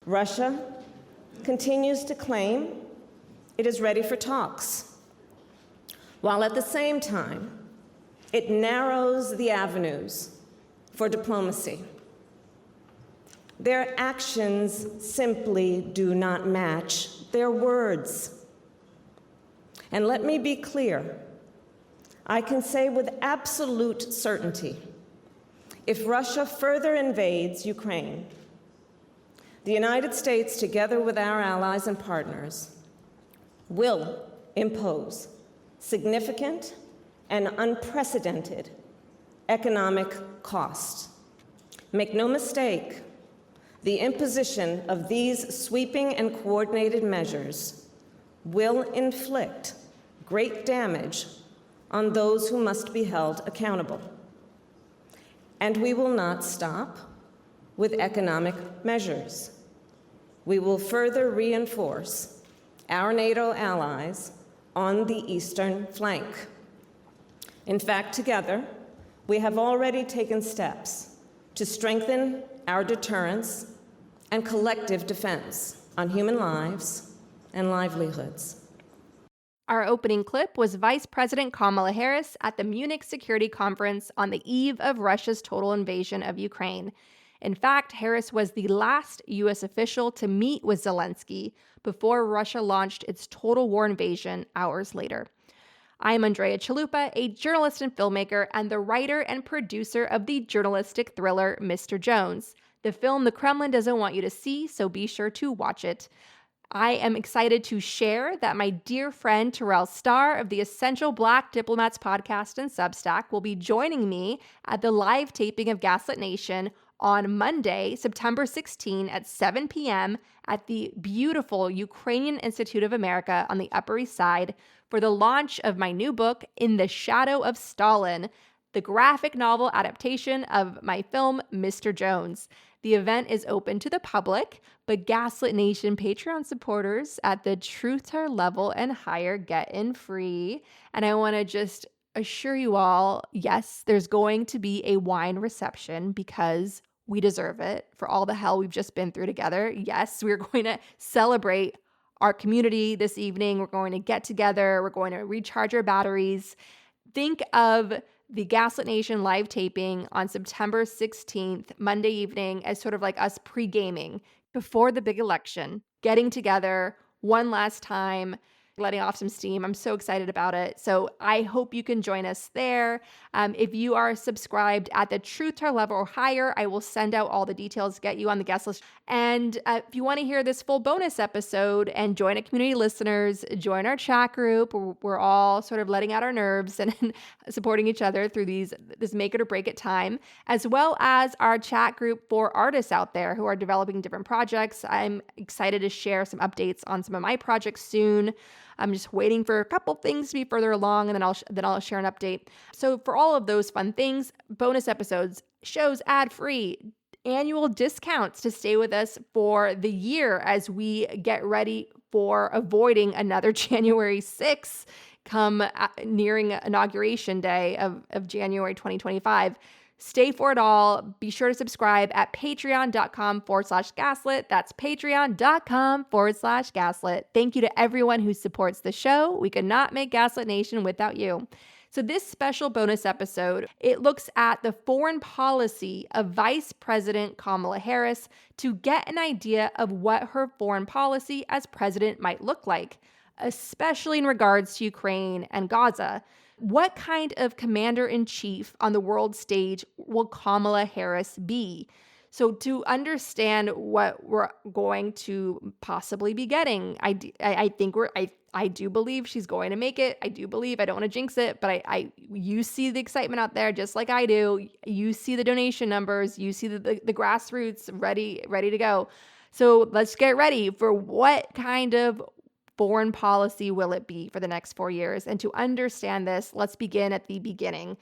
Russia continues to claim it is ready for talks, while at the same time, it narrows the avenues for diplomacy. Their actions simply do not match their words. And let me be clear, I can say with absolute certainty, if Russia further invades Ukraine, the United States, together with our allies and partners, will impose significant and unprecedented economic costs. Make no mistake, the imposition of these sweeping and coordinated measures will inflict great damage on those who must be held accountable. And we will not stop with economic measures. We will further reinforce our NATO allies on the eastern flank. In fact, together, we have already taken steps to strengthen our deterrence and collective defense on human lives and livelihoods. Our opening clip was Vice President Kamala Harris at the Munich Security Conference on the eve of Russia's total invasion of Ukraine. In fact, Harris was the last U.S. official to meet with Zelensky before Russia launched its total war invasion hours later. I am Andrea Chalupa, a journalist and filmmaker, and the writer and producer of the journalistic thriller Mr. Jones, the film the Kremlin doesn't want you to see, so be sure to watch it. I am excited to share that my dear friend Terrell Starr of the Essential Black Diplomats podcast and Substack will be joining me at the live taping of Gaslit Nation on Monday, September 16 at 7 p.m. at the beautiful Ukrainian Institute of America on the Upper East Side for the launch of my new book, In the Shadow of Stalin, the graphic novel adaptation of my film, Mr. Jones. The event is open to the public, but Gaslit Nation Patreon supporters at the truth teller level and higher get in free. And I want to just assure you all, yes, there's going to be a wine reception because we deserve it for all the hell we've just been through together. Yes, we're going to celebrate our community this evening. We're going to get together. We're going to recharge our batteries. Think of the Gaslit Nation live taping on September 16th, Monday evening, as sort of like us pre-gaming before the big election, getting together one last time, letting off some steam. I'm so excited about it. So I hope you can join us there. If you are subscribed at the truth teller level or higher, I will send out all the details to get you on the guest list. And if you want to hear this full bonus episode and join a community listeners, join our chat group. We're all sort of letting out our nerves and supporting each other through this make it or break it time, as well as our chat group for artists out there who are developing different projects. I'm excited to share some updates on some of my projects soon. I'm just waiting for a couple things to be further along, and then I'll share an update. So for all of those fun things, bonus episodes, shows ad-free, annual discounts to stay with us for the year as we get ready for avoiding another January 6th come nearing inauguration day of January 2025. Stay for it all. Be sure to subscribe at patreon.com/gaslit. That's patreon.com/gaslit. Thank you to everyone who supports the show. We could not make Gaslit Nation without you. So this special bonus episode, it looks at the foreign policy of Vice President Kamala Harris to get an idea of what her foreign policy as president might look like, especially in regards to Ukraine and Gaza. What kind of commander-in-chief on the world stage will Kamala Harris be? So to understand what we're going to possibly be getting, I do believe she's going to make it. I do believe, I don't want to jinx it, but you see the excitement out there just like I do. You see the donation numbers. You see the grassroots ready to go. So let's get ready for what kind of foreign policy will it be for the next 4 years? And to understand this, let's begin at the beginning.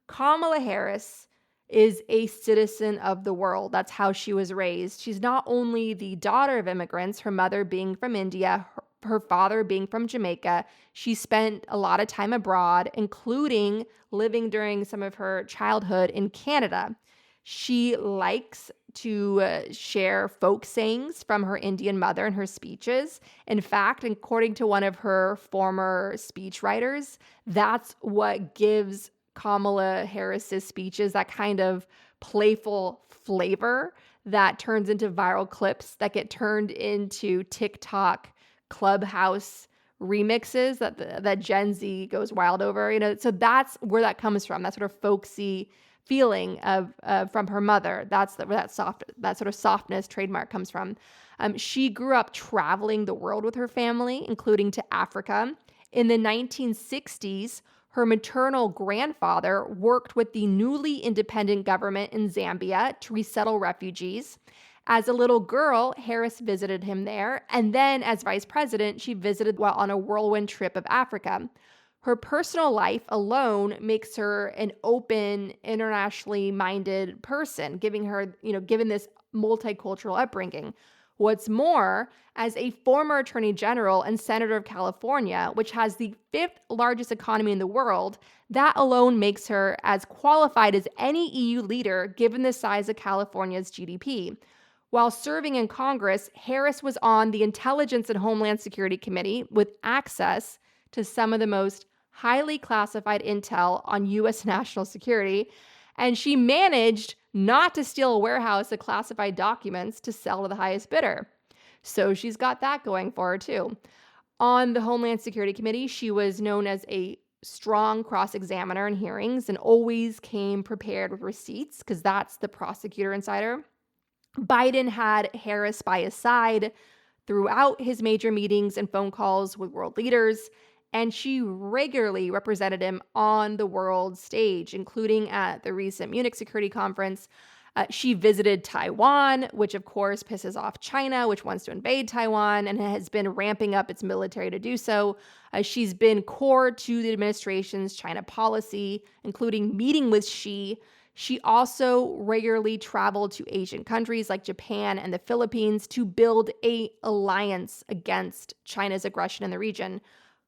Kamala Harris is a citizen of the world. That's how she was raised. She's not only the daughter of immigrants, her mother being from India, her father being from Jamaica. She spent a lot of time abroad, including living during some of her childhood in Canada. She likes to share folk sayings from her Indian mother in her speeches. In fact, according to one of her former speechwriters, that's what gives Kamala Harris's speeches that kind of playful flavor that turns into viral clips that get turned into TikTok Clubhouse remixes that Gen Z goes wild over. So that's where that comes from. That sort of folksy feeling of from her mother. That's where that sort of softness trademark comes from. She grew up traveling the world with her family, including to Africa. In the 1960s, her maternal grandfather worked with the newly independent government in Zambia to resettle refugees. As a little girl, Harris visited him there, and then as vice president, she visited while on a whirlwind trip of Africa. Her personal life alone makes her an open, internationally minded person, given this multicultural upbringing. What's more, as a former attorney general and senator of California, which has the 5th largest economy in the world, that alone makes her as qualified as any EU leader given the size of California's GDP. While serving in Congress, Harris was on the Intelligence and Homeland Security Committee with access to some of the most highly classified intel on U.S. national security, and she managed not to steal a warehouse of classified documents to sell to the highest bidder. So she's got that going for her, too. On the Homeland Security Committee, she was known as a strong cross-examiner in hearings and always came prepared with receipts, because that's the prosecutor insider. Biden had Harris by his side throughout his major meetings and phone calls with world leaders, and she regularly represented him on the world stage, including at the recent Munich Security Conference. She visited Taiwan, which of course pisses off China, which wants to invade Taiwan and has been ramping up its military to do so. She's been core to the administration's China policy, including meeting with Xi. She also regularly traveled to Asian countries like Japan and the Philippines to build an alliance against China's aggression in the region.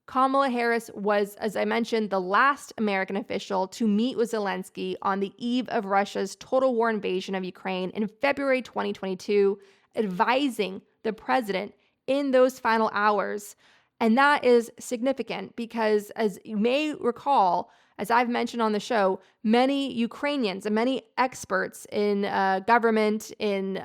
Kamala Harris was, as I mentioned, the last American official to meet with Zelensky on the eve of Russia's total war invasion of Ukraine in February 2022, advising the president in those final hours. And that is significant because, as you may recall, as I've mentioned on the show, many Ukrainians and many experts in government, in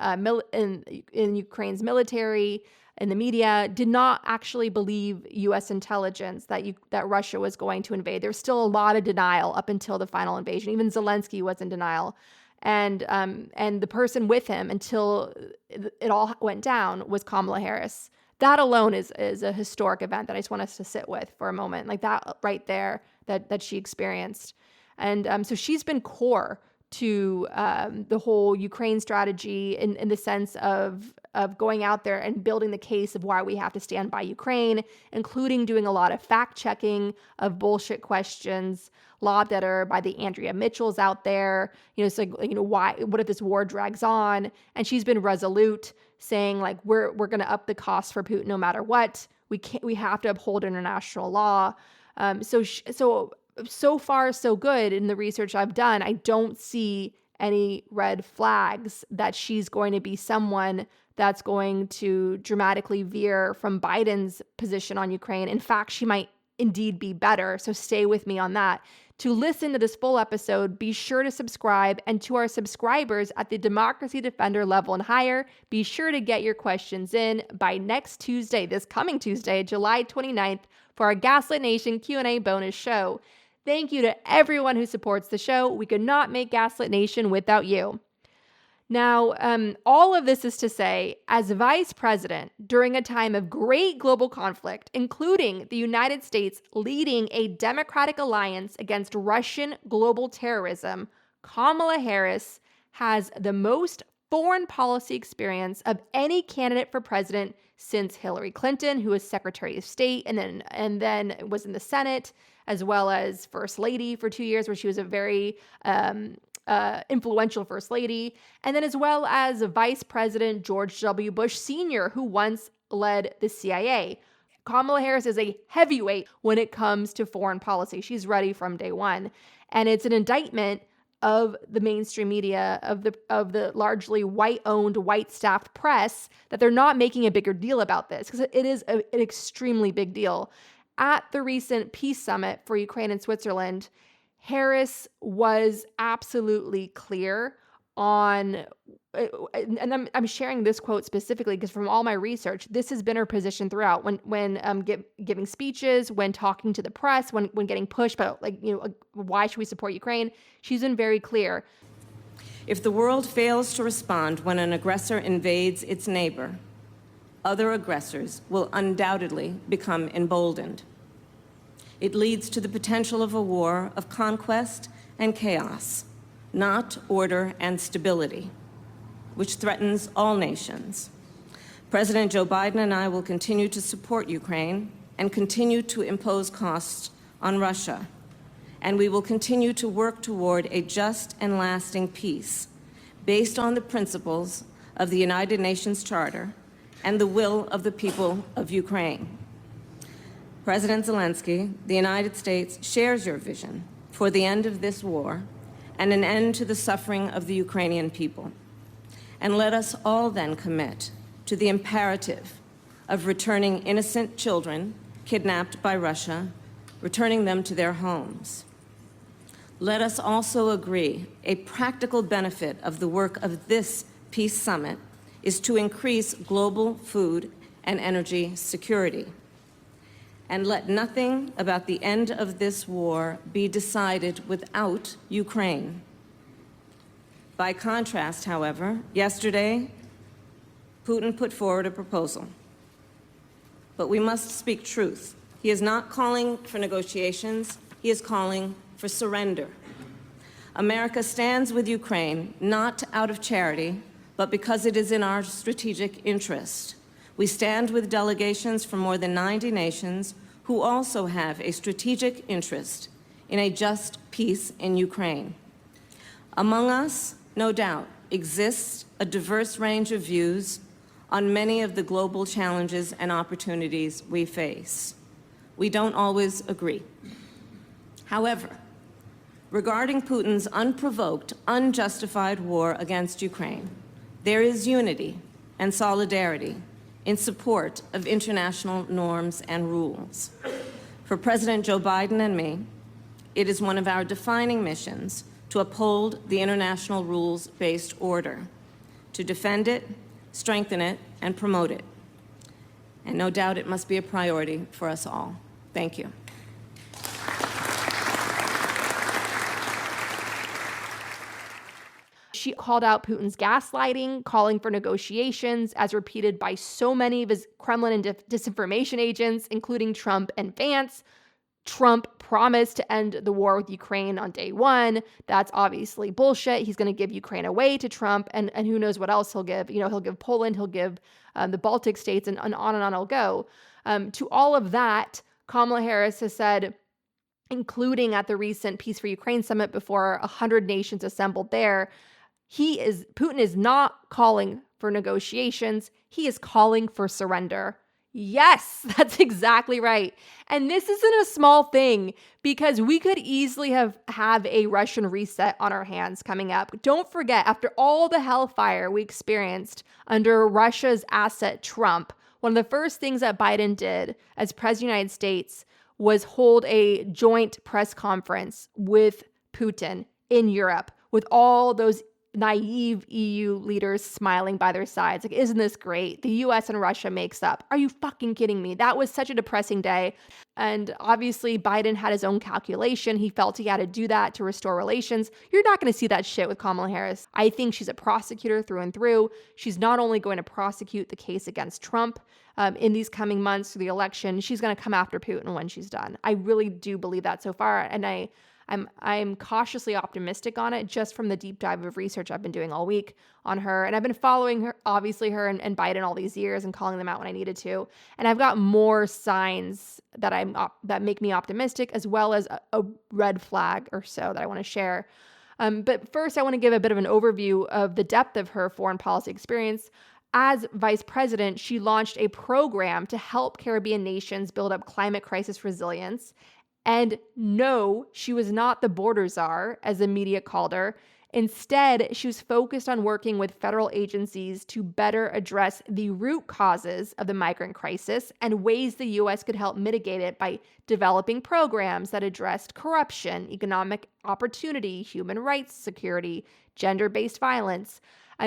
Ukraine's military, in the media, did not actually believe U.S. intelligence that Russia was going to invade. There's still a lot of denial up until the final invasion. Even Zelensky was in denial. And the person with him until it all went down was Kamala Harris. That alone is a historic event that I just want us to sit with for a moment. Like that right there that she experienced. And so she's been core to the whole Ukraine strategy in the sense of going out there and building the case of why we have to stand by Ukraine, including doing a lot of fact-checking of bullshit questions lobbed at her by the Andrea Mitchells out there. It's like, what if this war drags on? And she's been resolute, saying like, we're going to up the cost for Putin no matter what. We have to uphold international law. So far, so good in the research I've done. I don't see any red flags that she's going to be someone that's going to dramatically veer from Biden's position on Ukraine. In fact, she might indeed be better. So stay with me on that. To listen to this full episode, be sure to subscribe. And to our subscribers at the Democracy Defender level and higher, be sure to get your questions in by next Tuesday, this coming Tuesday, July 29th, for our Gaslit Nation Q&A bonus show. Thank you to everyone who supports the show. We could not make Gaslit Nation without you. Now, all of this is to say, as vice president during a time of great global conflict, including the United States leading a democratic alliance against Russian global terrorism, Kamala Harris has the most foreign policy experience of any candidate for president since Hillary Clinton, who was Secretary of State and then was in the Senate, as well as First Lady for 2 years, where she was a very influential First Lady, and then as well as Vice President George W. Bush Sr., who once led the CIA. Kamala Harris is a heavyweight when it comes to foreign policy. She's ready from day one. And it's an indictment of the mainstream media, of the largely white-owned, white-staffed press, that they're not making a bigger deal about this, because it is an extremely big deal. At the recent peace summit for Ukraine and Switzerland, Harris was absolutely clear on, and I'm sharing this quote specifically because from all my research, this has been her position throughout. When giving speeches, when talking to the press, when getting pushed about why should we support Ukraine, she's been very clear. If the world fails to respond when an aggressor invades its neighbor, other aggressors will undoubtedly become emboldened. It leads to the potential of a war of conquest and chaos, not order and stability, which threatens all nations. President Joe Biden and I will continue to support Ukraine and continue to impose costs on Russia. And we will continue to work toward a just and lasting peace based on the principles of the United Nations Charter and the will of the people of Ukraine. President Zelensky, the United States shares your vision for the end of this war and an end to the suffering of the Ukrainian people. And let us all then commit to the imperative of returning innocent children kidnapped by Russia, returning them to their homes. Let us also agree a practical benefit of the work of this peace summit is to increase global food and energy security. And let nothing about the end of this war be decided without Ukraine. By contrast, however, yesterday, Putin put forward a proposal. But we must speak truth. He is not calling for negotiations, he is calling for surrender. America stands with Ukraine not out of charity, but because it is in our strategic interest. We stand with delegations from more than 90 nations who also have a strategic interest in a just peace in Ukraine. Among us, no doubt, exists a diverse range of views on many of the global challenges and opportunities we face. We don't always agree. However, regarding Putin's unprovoked, unjustified war against Ukraine, there is unity and solidarity in support of international norms and rules. For President Joe Biden and me, it is one of our defining missions to uphold the international rules-based order, to defend it, strengthen it, and promote it. And no doubt it must be a priority for us all. Thank you. She called out Putin's gaslighting, calling for negotiations, as repeated by so many of his Kremlin and disinformation agents, including Trump and Vance. Trump promised to end the war with Ukraine on day one. That's obviously bullshit. He's going to give Ukraine away to Trump, and who knows what else he'll give. He'll give Poland, he'll give the Baltic states, and on it'll go. To all of that, Kamala Harris has said, including at the recent Peace for Ukraine summit before 100 nations assembled there, Putin is not calling for negotiations. He is calling for surrender. Yes, that's exactly right. And this isn't a small thing, because we could easily have a Russian reset on our hands coming up. Don't forget, after all the hellfire we experienced under Russia's asset Trump, one of the first things that Biden did as president of the United States was hold a joint press conference with Putin in Europe, with all those naive EU leaders smiling by their sides. Like, isn't this great? The US and Russia makes up. Are you fucking kidding me? That was such a depressing day. And obviously Biden had his own calculation. He felt he had to do that to restore relations. You're not going to see that shit with Kamala Harris. I think she's a prosecutor through and through. She's not only going to prosecute the case against Trump in these coming months through the election, she's going to come after Putin when she's done. I really do believe that so far. And I'm cautiously optimistic on it, just from the deep dive of research I've been doing all week on her. And I've been following her, obviously her and Biden all these years, and calling them out when I needed to. And I've got more signs that make me optimistic, as well as a red flag or so that I want to share. But first, I want to give a bit of an overview of the depth of her foreign policy experience. As vice president, she launched a program to help Caribbean nations build up climate crisis resilience. And no, she was not the border czar, as the media called her. Instead, she was focused on working with federal agencies to better address the root causes of the migrant crisis and ways the U.S. could help mitigate it by developing programs that addressed corruption, economic opportunity, human rights security, gender-based violence.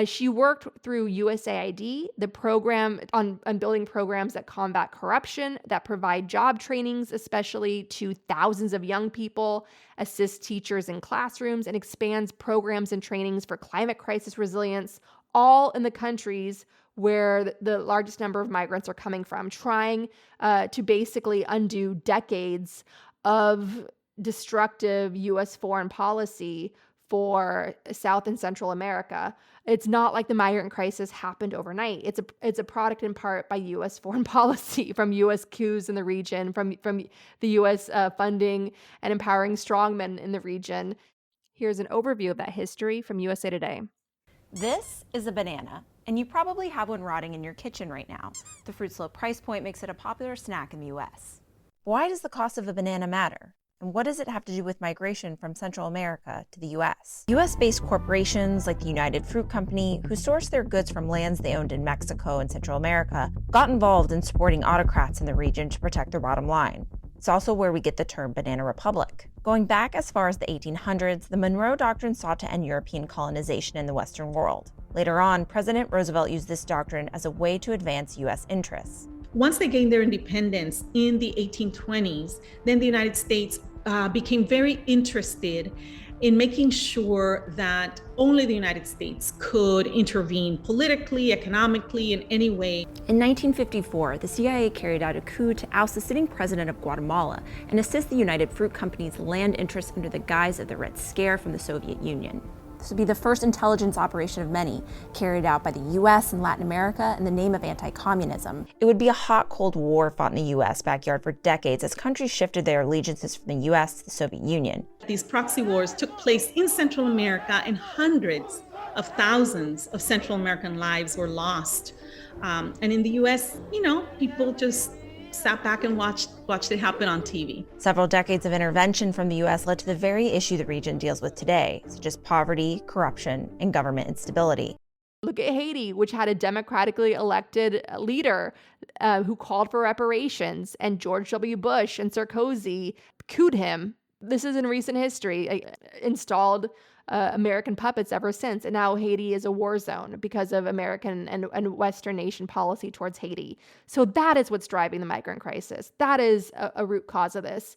She worked through USAID, the program on building programs that combat corruption, that provide job trainings, especially to thousands of young people, assist teachers in classrooms, and expands programs and trainings for climate crisis resilience, all in the countries where the largest number of migrants are coming from, trying to basically undo decades of destructive U.S. foreign policy for South and Central America. It's not like the migrant crisis happened overnight. It's a product in part by U.S. foreign policy, from U.S. coups in the region, from the U.S. Funding and empowering strongmen in the region. Here's an overview of that history from USA Today. This is a banana, and you probably have one rotting in your kitchen right now. The fruit's low price point makes it a popular snack in the U.S. Why does the cost of a banana matter? And what does it have to do with migration from Central America to the U.S.? U.S.-based corporations like the United Fruit Company, who source their goods from lands they owned in Mexico and Central America, got involved in supporting autocrats in the region to protect their bottom line. It's also where we get the term Banana Republic. Going back as far as the 1800s, the Monroe Doctrine sought to end European colonization in the Western world. Later on, President Roosevelt used this doctrine as a way to advance U.S. interests. Once they gained their independence in the 1820s, then the United States became very interested in making sure that only the United States could intervene politically, economically, in any way. In 1954, the CIA carried out a coup to oust the sitting president of Guatemala and assist the United Fruit Company's land interests under the guise of the Red Scare from the Soviet Union. This would be the first intelligence operation of many carried out by the U.S. and Latin America in the name of anti-communism. It would be a hot, cold war fought in the U.S. backyard for decades as countries shifted their allegiances from the U.S. to the Soviet Union. These proxy wars took place in Central America, and hundreds of thousands of Central American lives were lost. And in the U.S., people just sat back and watched it happen on TV. Several decades of intervention from the U.S. led to the very issue the region deals with today, such as poverty, corruption, and government instability. Look at Haiti, which had a democratically elected leader who called for reparations, and George W. Bush and Sarkozy couped him. This is in recent history, installed American puppets ever since. And now Haiti is a war zone because of American and Western nation policy towards Haiti. So that is what's driving the migrant crisis. That is a root cause of this.